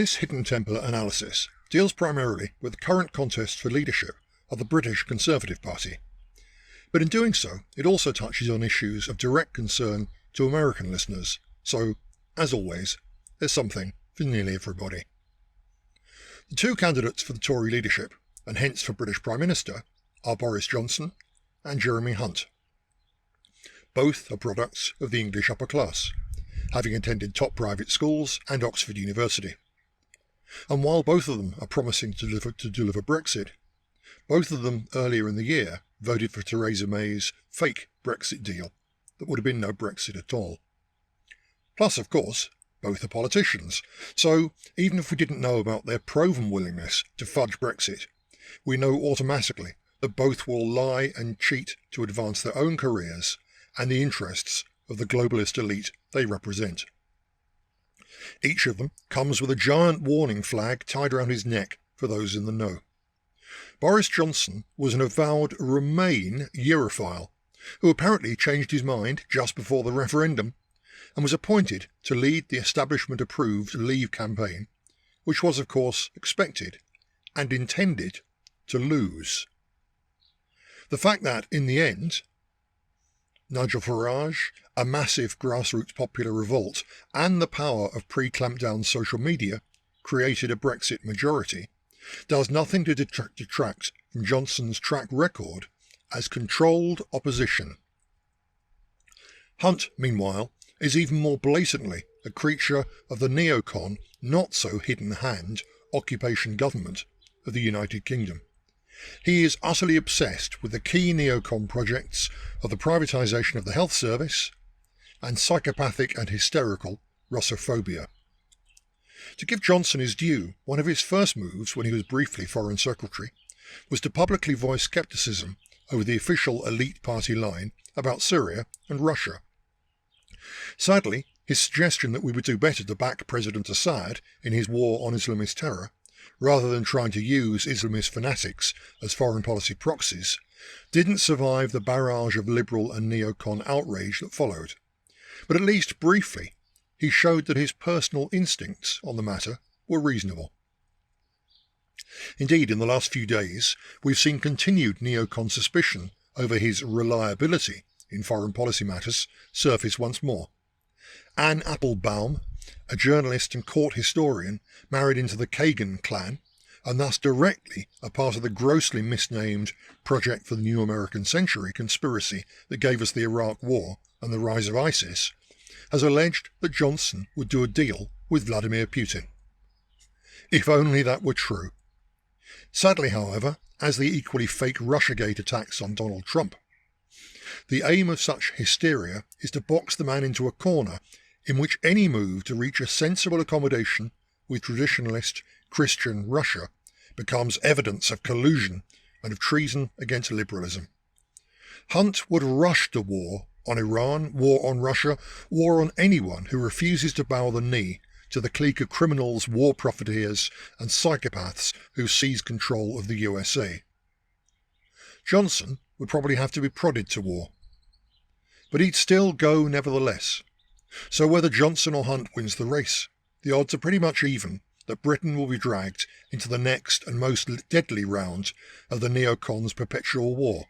This hidden Templar analysis deals primarily with the current contest for leadership of the British Conservative Party, but in doing so it also touches on issues of direct concern to American listeners, so, as always, there's something for nearly everybody. The two candidates for the Tory leadership, and hence for British Prime Minister, are Boris Johnson and Jeremy Hunt. Both are products of the English upper class, having attended top private schools and Oxford University. And while both of them are promising to deliver Brexit, both of them earlier in the year voted for Theresa May's fake Brexit deal that would have been no Brexit at all. Plus, of course, both are politicians, so even if we didn't know about their proven willingness to fudge Brexit, we know automatically that both will lie and cheat to advance their own careers and the interests of the globalist elite they represent. Each of them comes with a giant warning flag tied around his neck for those in the know. Boris Johnson was an avowed Remain Europhile, who apparently changed his mind just before the referendum and was appointed to lead the establishment-approved Leave campaign, which was of course expected and intended to lose. The fact that, in the end, Nigel Farage, a massive grassroots popular revolt, and the power of pre-clampdown social media created a Brexit majority, does nothing to detract from Johnson's track record as controlled opposition. Hunt, meanwhile, is even more blatantly a creature of the neocon, not-so-hidden hand occupation government of the United Kingdom. He is utterly obsessed with the key neocon projects of the privatisation of the health service and psychopathic and hysterical Russophobia. To give Johnson his due, one of his first moves when he was briefly Foreign Secretary was to publicly voice scepticism over the official elite party line about Syria and Russia. Sadly, his suggestion that we would do better to back President Assad in his war on Islamist terror, rather than trying to use Islamist fanatics as foreign policy proxies, didn't survive the barrage of liberal and neocon outrage that followed. But at least briefly, he showed that his personal instincts on the matter were reasonable. Indeed, in the last few days, we've seen continued neocon suspicion over his reliability in foreign policy matters surface once more. Anne Applebaum, a journalist and court historian married into the Kagan clan, and thus directly a part of the grossly misnamed Project for the New American Century conspiracy that gave us the Iraq War and the rise of ISIS, has alleged that Johnson would do a deal with Vladimir Putin. If only that were true. Sadly, however, as the equally fake Russiagate attacks on Donald Trump, the aim of such hysteria is to box the man into a corner in which any move to reach a sensible accommodation with traditionalist Christian Russia becomes evidence of collusion and of treason against liberalism. Hunt would rush to war on Iran, war on Russia, war on anyone who refuses to bow the knee to the clique of criminals, war profiteers and psychopaths who seize control of the USA. Johnson would probably have to be prodded to war, but he'd still go nevertheless. So whether Johnson or Hunt wins the race, the odds are pretty much even that Britain will be dragged into the next and most deadly round of the neocons' perpetual war,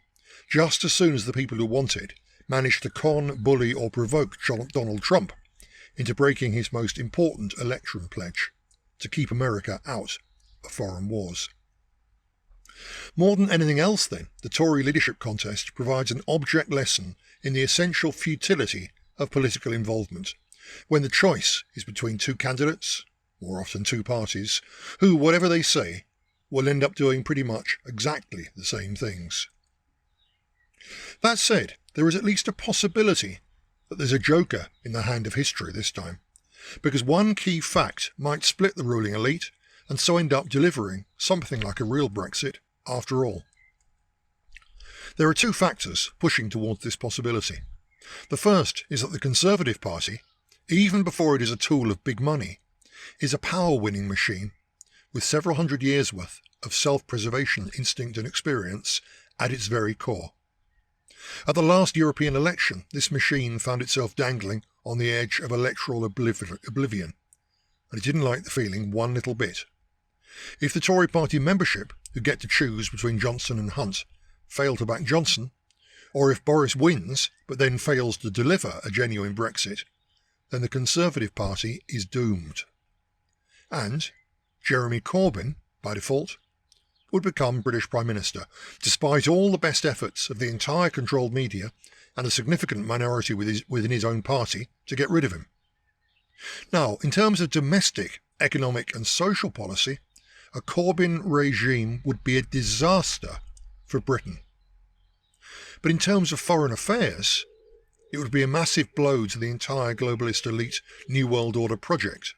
just as soon as the people who want it manage to con, bully or provoke Donald Trump into breaking his most important election pledge, to keep America out of foreign wars. More than anything else then, the Tory leadership contest provides an object lesson in the essential futility of political involvement, when the choice is between two candidates, more often two parties, who, whatever they say, will end up doing pretty much exactly the same things. That said, there is at least a possibility that there's a joker in the hand of history this time, because one key fact might split the ruling elite and so end up delivering something like a real Brexit after all. There are two factors pushing towards this possibility. The first is that the Conservative Party, even before it is a tool of big money, is a power-winning machine with several hundred years' worth of self-preservation instinct and experience at its very core. At the last European election, this machine found itself dangling on the edge of electoral oblivion, and he didn't like the feeling one little bit. If the Tory party membership, who get to choose between Johnson and Hunt, fail to back Johnson, or if Boris wins but then fails to deliver a genuine Brexit, then the Conservative Party is doomed. And Jeremy Corbyn, by default, would become British Prime Minister, despite all the best efforts of the entire controlled media and a significant minority within his own party to get rid of him. Now, in terms of domestic, economic and social policy, a Corbyn regime would be a disaster for Britain. But in terms of foreign affairs, it would be a massive blow to the entire globalist elite New World Order project.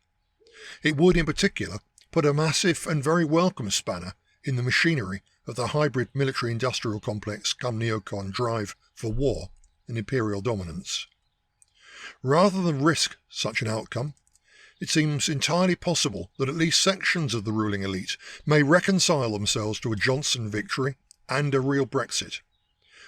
It would, in particular, put a massive and very welcome spanner in the machinery of the hybrid military-industrial complex come neocon drive for war and imperial dominance. Rather than risk such an outcome, it seems entirely possible that at least sections of the ruling elite may reconcile themselves to a Johnson victory and a real Brexit.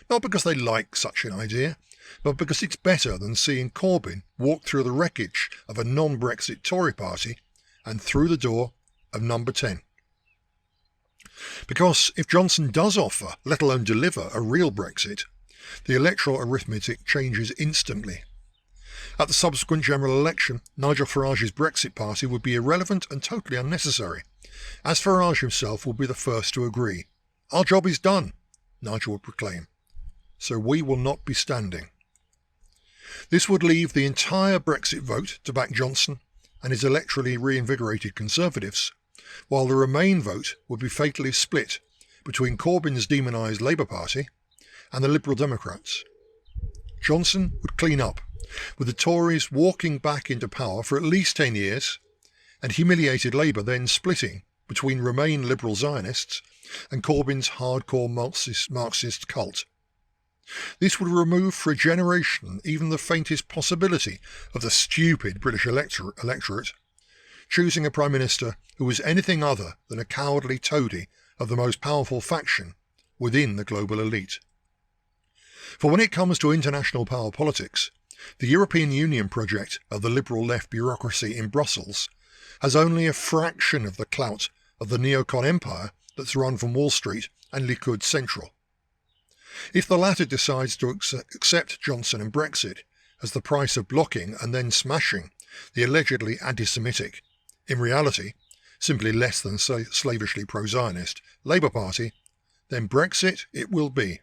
Not because they like such an idea, but because it's better than seeing Corbyn walk through the wreckage of a non-Brexit Tory party and through the door of number 10. Because if Johnson does offer, let alone deliver, a real Brexit, the electoral arithmetic changes instantly. At the subsequent general election, Nigel Farage's Brexit party would be irrelevant and totally unnecessary, as Farage himself would be the first to agree. "Our job is done," Nigel would proclaim, "so we will not be standing." This would leave the entire Brexit vote to back Johnson and his electorally reinvigorated Conservatives, while the Remain vote would be fatally split between Corbyn's demonised Labour Party and the Liberal Democrats. Johnson would clean up, with the Tories walking back into power for at least 10 years, and humiliated Labour then splitting between Remain Liberal Zionists and Corbyn's hardcore Marxist cult. This would remove for a generation even the faintest possibility of the stupid British electorate choosing a Prime Minister who was anything other than a cowardly toady of the most powerful faction within the global elite. For when it comes to international power politics, the European Union project of the liberal left bureaucracy in Brussels has only a fraction of the clout of the neocon empire that's run from Wall Street and Likud Central. If the latter decides to accept Johnson and Brexit as the price of blocking and then smashing the allegedly anti-Semitic, in reality simply less than slavishly pro-Zionist, Labour Party, then Brexit it will be.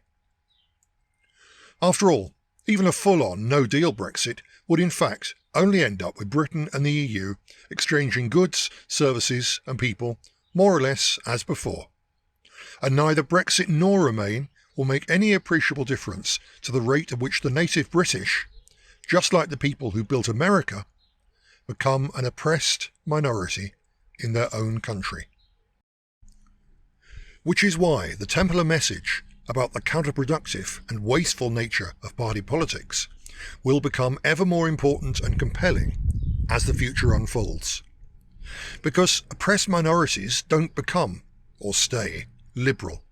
After all, even a full-on no-deal Brexit would in fact only end up with Britain and the EU exchanging goods, services and people more or less as before. And neither Brexit nor Remain will make any appreciable difference to the rate at which the native British, just like the people who built America, become an oppressed minority in their own country. Which is why the Templar message about the counterproductive and wasteful nature of party politics will become ever more important and compelling as the future unfolds. Because oppressed minorities don't become, or stay, liberal.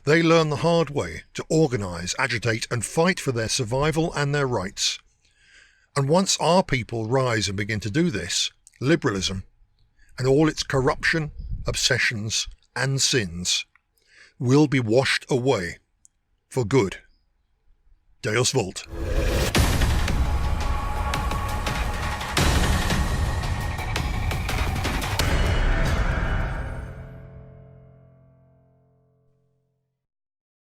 They learn the hard way to organise, agitate and fight for their survival and their rights. And once our people rise and begin to do this, liberalism, and all its corruption, obsessions and sins, will be washed away for good. Deus Vult.